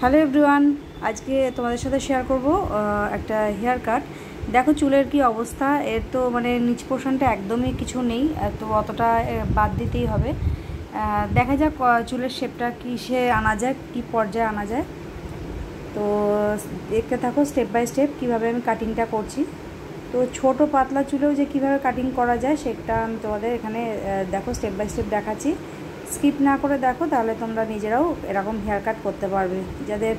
Hello everyone, আজকে তোমাদের সাথে শেয়ার করব একটা হেয়ার কাট। দেখো চুলের কি অবস্থা, এর তো মানে নিচ পোর্শনটা একদমই কিছু নেই, তো অতটা বাদ দিতেই হবে। দেখা যাক চুলের শেপটা কিসে আনা যায়, কি পর্যায়ে আনা যায়। তো দেখতে থাকো স্টেপ বাই স্টেপ কীভাবে আমি কাটিংটা করছি। তো ছোট পাতলা চুলেও যে কীভাবে কাটিং করা যায় সেটা আমি তোমাদের এখানে দেখো স্টেপ বাই স্টেপ দেখাচ্ছি। স্কিপ না করে দেখো, তাহলে তোমরা নিজেরাও এরকম হেয়ার কাট করতে পারবে। যাদের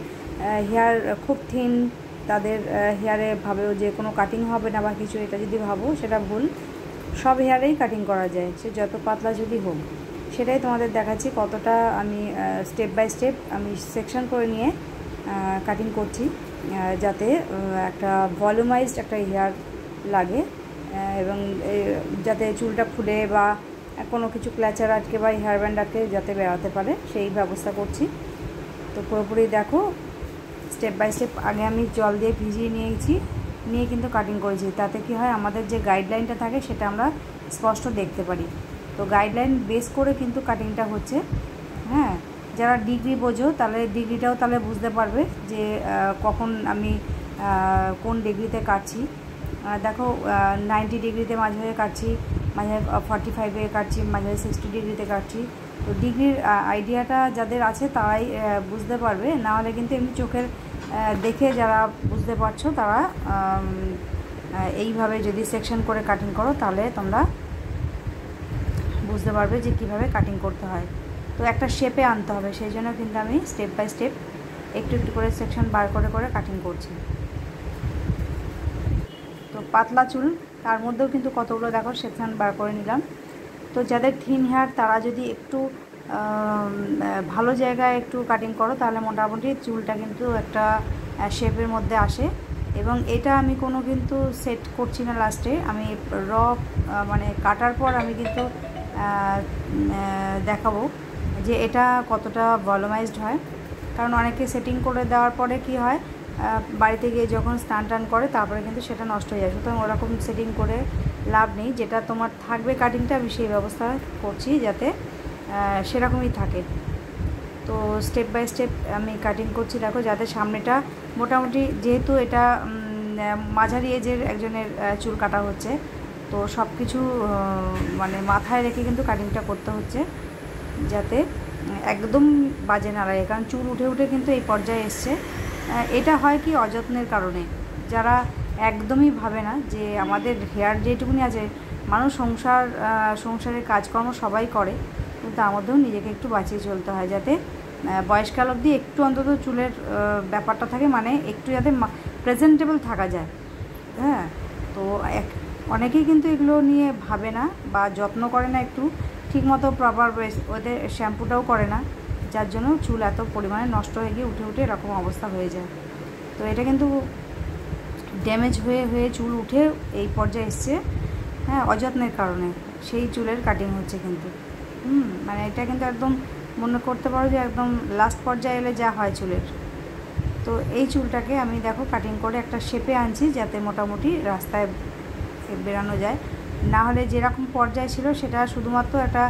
হেয়ার খুব থিন, তাদের হেয়ারে ভাবেও যে কোনো কাটিং হবে না বা কিছু, এটা যদি ভাবো সেটা ভুল। সব হেয়ারেই কাটিং করা যায়, সে যত পাতলা যদি হোক। সেটাই তোমাদের দেখাচ্ছি কতটা আমি স্টেপ বাই স্টেপ আমি সেকশন করে নিয়ে কাটিং করছি, যাতে একটা ভলিউমাইজড একটা হেয়ার লাগে এবং যাতে চুলটা খুলে বা কোনো কিছু ক্ল্যাচার আটকে বা হেয়ার ব্যান্ড আটকে যাতে বেরাতে পারে সেই ব্যবস্থা করছি। তো পুরোপুরি দেখো স্টেপ বাই স্টেপ। আগে আমি জল দিয়ে ভিজিয়ে নিয়েছি, নিয়ে কিন্তু কাটিং করেছি। তাতে কি হয়, আমাদের যে গাইডলাইনটা থাকে সেটা আমরা স্পষ্ট দেখতে পারি। তো গাইডলাইন বেস করে কিন্তু কাটিংটা হচ্ছে। হ্যাঁ, যারা ডিগ্রি বোঝো তাহলে ডিগ্রিটাও তাহলে বুঝতে পারবে যে কখন আমি কোন ডিগ্রিতে কাটছি। দেখো 90 ডিগ্রিতে মাঝে মাঝে কাটছি, মাঝে 45-এ কাটছি, মাঝে 60 ডিগ্রিতে কাটছি। তো ডিগ্রির আইডিয়াটা যাদের আছে তারাই বুঝতে পারবে, না হলে কিন্তু এমনি চোখের দেখে যারা বুঝতে পারছো তারা এইভাবে যদি সেকশন করে কাটিং করো তাহলে তোমরা বুঝতে পারবে যে কীভাবে কাটিং করতে হয়। তো একটা শেপে আনতে হবে, সেই জন্য কিন্তু আমি স্টেপ বাই স্টেপ একটু একটু করে সেকশন বার করে করে কাটিং করছি। তো পাতলা চুল, তার মধ্যেও কিন্তু কতগুলো দেখো সেকশন বার করে নিলাম। তো যাদের থিন হেয়ার তারা যদি একটু ভালো জায়গায় একটু কাটিং করো তাহলে মোটামুটি চুলটা কিন্তু একটা শেপের মধ্যে আসে। এবং এটা আমি কোনো কিন্তু সেট করছি না, লাস্টে আমি মানে কাটার পর আমি কিন্তু দেখাবো যে এটা কতটা ভলিউমাইজড হয়। কারণ অনেকে সেটিং করে দেওয়ার পরে কি হয়, বাড়িতে গিয়ে যখন স্নান টান করে তারপরে কিন্তু সেটা নষ্ট হয়ে যায়। সুতরাং ওরকম সেটিং করে লাভ নেই। যেটা তোমার থাকবে কাটিংটা আমি সেই ব্যবস্থা করছি যাতে সেরকমই থাকে। তো স্টেপ বাই স্টেপ আমি কাটিং করছি। দেখো যাতে সামনেটা মোটামুটি, যেহেতু এটা মাঝারি এজের একজনের চুল কাটা হচ্ছে, তো সব কিছু মানে মাথায় রেখে কিন্তু কাটিংটা করতে হচ্ছে যাতে একদম বাজে না লাগে। কারণ চুল উঠে উঠে কিন্তু এই পর্যায়ে এসছে। এটা হয় কি অযত্নের কারণে, যারা একদমই ভাবে না যে আমাদের হেয়ার যেটুকুনি আছে, মানুষ সংসারের কাজকর্ম সবাই করে, কিন্তু তার মধ্যেও নিজেকে একটু বাঁচিয়ে চলতে হয় যাতে বয়সকাল অবধি একটু অন্তত চুলের ব্যাপারটা থাকে, মানে একটু যাতে প্রেজেন্টেবল থাকা যায়। হ্যাঁ, তো অনেকেই কিন্তু এগুলো নিয়ে ভাবে না বা যত্ন করে না, একটু ঠিকমতো প্রপার ওদের শ্যাম্পুটাও করে না, যার জন্য চুল এত পরিমাণে নষ্ট হয়ে গিয়ে উঠে উঠে এরকম অবস্থা হয়ে যায়। তো এটা কিন্তু ড্যামেজ হয়ে হয়ে চুল উঠে এই পর্যায়ে এসছে, হ্যাঁ, অযত্নের কারণে সেই চুলের কাটিং হচ্ছে কিন্তু। মানে এটা কিন্তু একদম মনে করতে পারো যে একদম লাস্ট পর্যায়ে এলে যা হয় চুলের। তো এই চুলটাকে আমি দেখো কাটিং করে একটা শেপে আনছি যাতে মোটামুটি রাস্তায় বেরানো যায়। না হলে যেরকম পর্যায়ে ছিল সেটা শুধুমাত্র একটা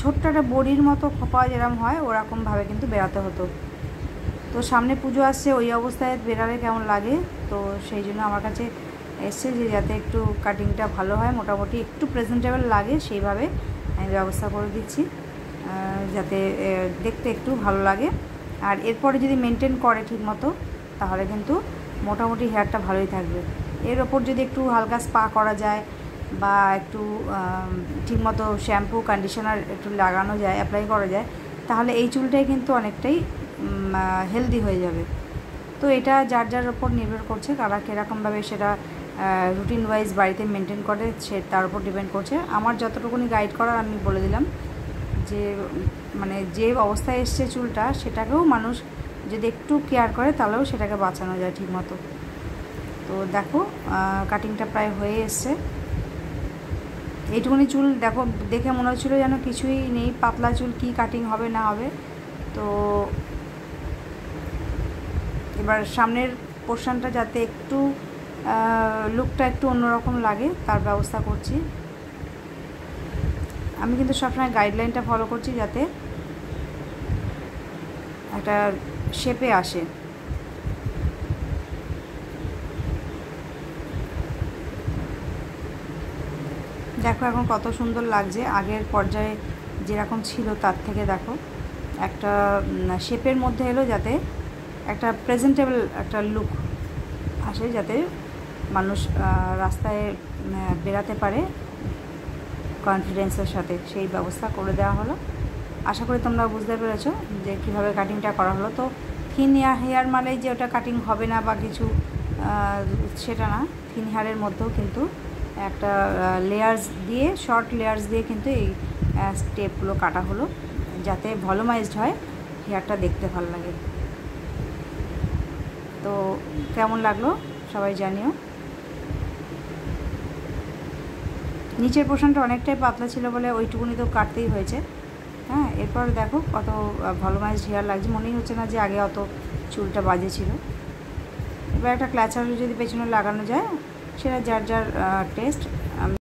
ছোট্ট একটা বড়ির মতো খোপা যেরকম হয় ওরকমভাবে কিন্তু বেরাতে হতো। তো সামনে পুজো আসছে, ওই অবস্থায় বেরালে কেমন লাগে, তো সেই জন্য আমার কাছে এসছে যে যাতে একটু কাটিংটা ভালো হয়, মোটামুটি একটু প্রেজেন্টেবল লাগে, সেইভাবে আমি ব্যবস্থা করে দিচ্ছি যাতে দেখতে একটু ভালো লাগে। আর এরপরে যদি মেনটেন করে ঠিক মতো তাহলে কিন্তু মোটামুটি হেয়ারটা ভালোই থাকবে। এর ওপর যদি একটু হালকা স্পা করা যায় বা একটু ঠিকমতো শ্যাম্পু কন্ডিশনার একটু লাগানো যায়, অ্যাপ্লাই করা যায়, তাহলে এই চুলটাই কিন্তু অনেকটাই হেলদি হয়ে যাবে। তো এটা যার যার ওপর নির্ভর করছে, কারা কীরকমভাবে সেটা রুটিন ওয়াইজ বাড়িতে মেনটেন করে সে তার উপর ডিপেন্ড করছে। আমার যতটুকুনি গাইড করার আমি বলে দিলাম যে মানে যে অবস্থায় এসছে চুলটা সেটাকেও মানুষ যদি একটু কেয়ার করে তাহলেও সেটাকে বাঁচানো যায় ঠিক মতো। তো দেখো কাটিংটা প্রায় হয়ে এসছে। এইটুকুনি চুল দেখো, দেখে মনে হচ্ছিলো যেন কিছুই নেই, পাতলা চুল, কি কাটিং হবে না হবে। তো এবার সামনের পোর্শনটা যাতে একটু লুকটা একটু অন্যরকম লাগে তার ব্যবস্থা করছি। আমি কিন্তু সবসময় গাইডলাইনটা ফলো করছি যাতে একটা শেপে আসে। দেখো এখন কত সুন্দর লাগছে, আগের পর্যায়ে যেরকম ছিল তার থেকে দেখো একটা শেপের মধ্যে এলো, যাতে একটা প্রেজেন্টেবল একটা লুক আসে, যাতে মানুষ রাস্তায় বেরাতে পারে কনফিডেন্সের সাথে, সেই ব্যবস্থা করে দেওয়া হলো। আশা করি তোমরা বুঝতে পেরেছো যে কীভাবে কাটিংটা করা হলো। তো থিন হেয়ার মানেই যে ওটা কাটিং হবে না বা কিছু, সেটা না। থিন হেয়ারের মধ্যেও কিন্তু একটা লেয়ার্স দিয়ে, শর্ট লেয়ার্স দিয়ে কিন্তু এই স্টেপগুলো কাটা হলো, যাতে ভলিউমাইজড হয়, হেয়ারটা দেখতে ভালো লাগে। তো কেমন লাগলো সবাই জানিও। নিচের পোর্শনটা অনেকটাই পাতলা ছিল বলে ওইটুকুনি তো কাটতেই হয়েছে। হ্যাঁ, এরপর দেখো কত ভলিউমাইজড হেয়ার লাগছে, মনেই হচ্ছে না যে আগে অত চুলটা বাজে ছিল। এবার একটা ক্ল্যাচার যদি পেছনে লাগানো যায়, সেটা যার যার টেস্ট।